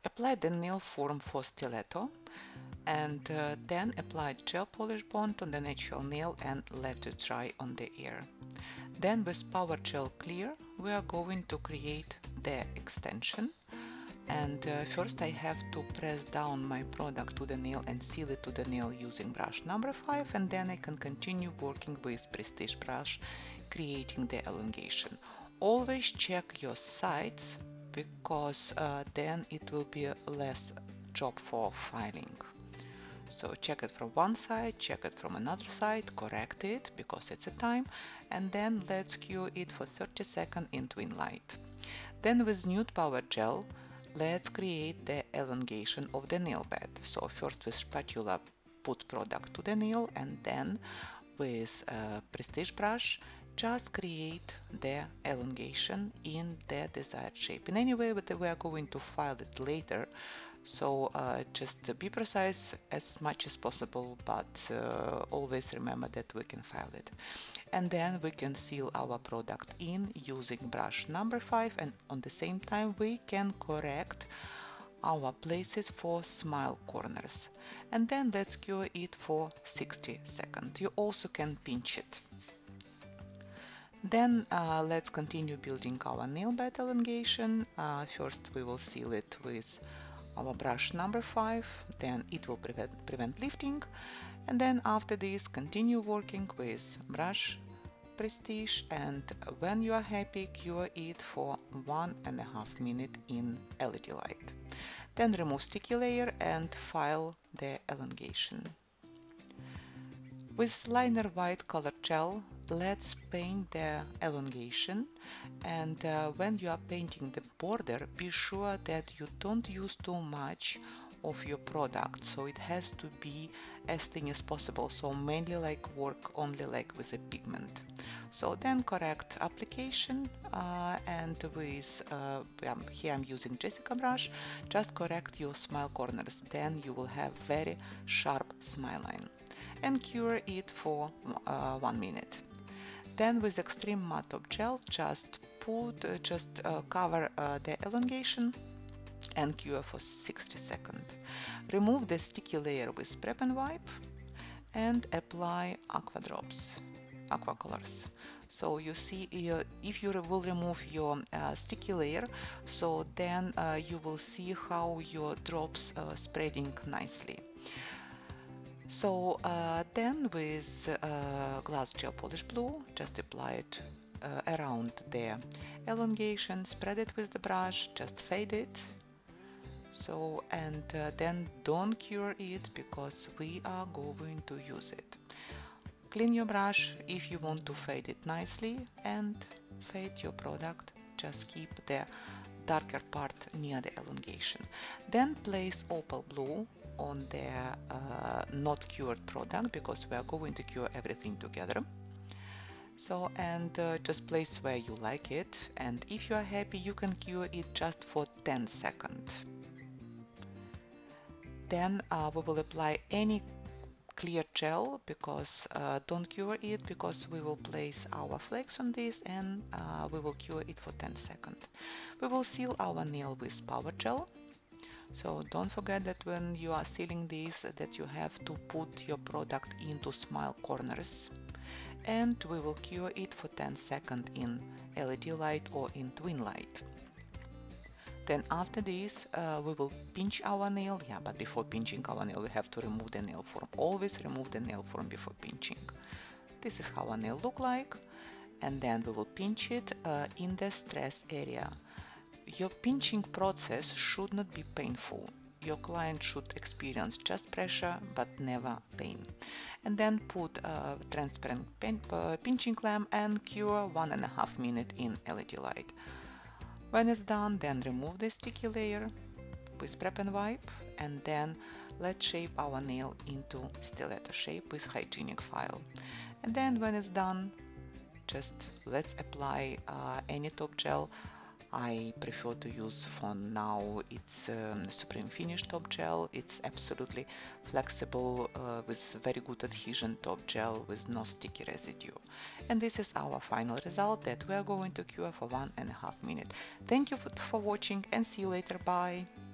Apply the nail form for Stiletto and then apply gel polish bond on the natural nail and let it dry on the air. Then with PowerGel Clear we are going to create the extension, and first I have to press down my product to the nail and seal it to the nail using brush number 5, and then I can continue working with Prestige brush creating the elongation. Always check your sides because then it will be less job for filing. So check it from one side, check it from another side, correct it because it's a time, and then let's cure it for 30 seconds in twin light. Then with Nude Power Gel, let's create the elongation of the nail bed. So first with spatula put product to the nail, and then with Prestige brush just create the elongation in the desired shape. In any way, we are going to file it later, so just be precise as much as possible, but always remember that we can file it. And then we can seal our product in using brush number 5, and on the same time we can correct our places for smile corners. And then let's cure it for 60 seconds. You also can pinch it. Then let's continue building our nail bed elongation. First we will seal it with our brush number 5, then it will prevent lifting, and then after this continue working with brush Prestige, and when you are happy cure it for 1.5 minutes in LED light. Then remove sticky layer and file the elongation. With liner white color gel, let's paint the elongation, and when you are painting the border, be sure that you don't use too much of your product, so it has to be as thin as possible, so mainly like work only like with a pigment. So then correct application, and with here I'm using Jessica brush, just correct your smile corners, then you will have very sharp smile line, and cure it for 1 minute. Then with extreme matte top gel, just cover the elongation and cure for 60 seconds. Remove the sticky layer with prep and wipe and apply aqua drops, aqua colors. So you see, if you will remove your sticky layer, so then you will see how your drops spreading nicely. So then with glass Gelpolish blue, just apply it around the elongation, spread it with the brush, just fade it. So, and then don't cure it because we are going to use it. Clean your brush if you want to fade it nicely, and fade your product. Just keep the darker part near the elongation. Then place Opal Blue on the not cured product because we are going to cure everything together. So, and just place where you like it, and if you are happy you can cure it just for 10 seconds. Then we will apply any clear gel because don't cure it because we will place our flakes on this, and we will cure it for 10 seconds. We will seal our nail with PowerGel. So don't forget that when you are sealing this, that you have to put your product into smile corners, and we will cure it for 10 seconds in LED light or in twin light. Then after this we will pinch our nail, but before pinching our nail we have to remove the nail form. Always remove the nail form before pinching. This is how our nail look like, and then we will pinch it in the stress area. Your pinching process should not be painful. Your client should experience just pressure but never pain. And then put a transparent pinching clamp and cure 1.5 minutes in LED light. When it's done, then remove the sticky layer with prep and wipe, and then let's shape our nail into stiletto shape with Hygienic file. And then when it's done, just let's apply any top gel. I prefer to use for now, it's Supreme Finish top gel. It's absolutely flexible with very good adhesion top gel with no sticky residue. And this is our final result that we are going to cure for 1.5 minutes. Thank you for watching and see you later. Bye!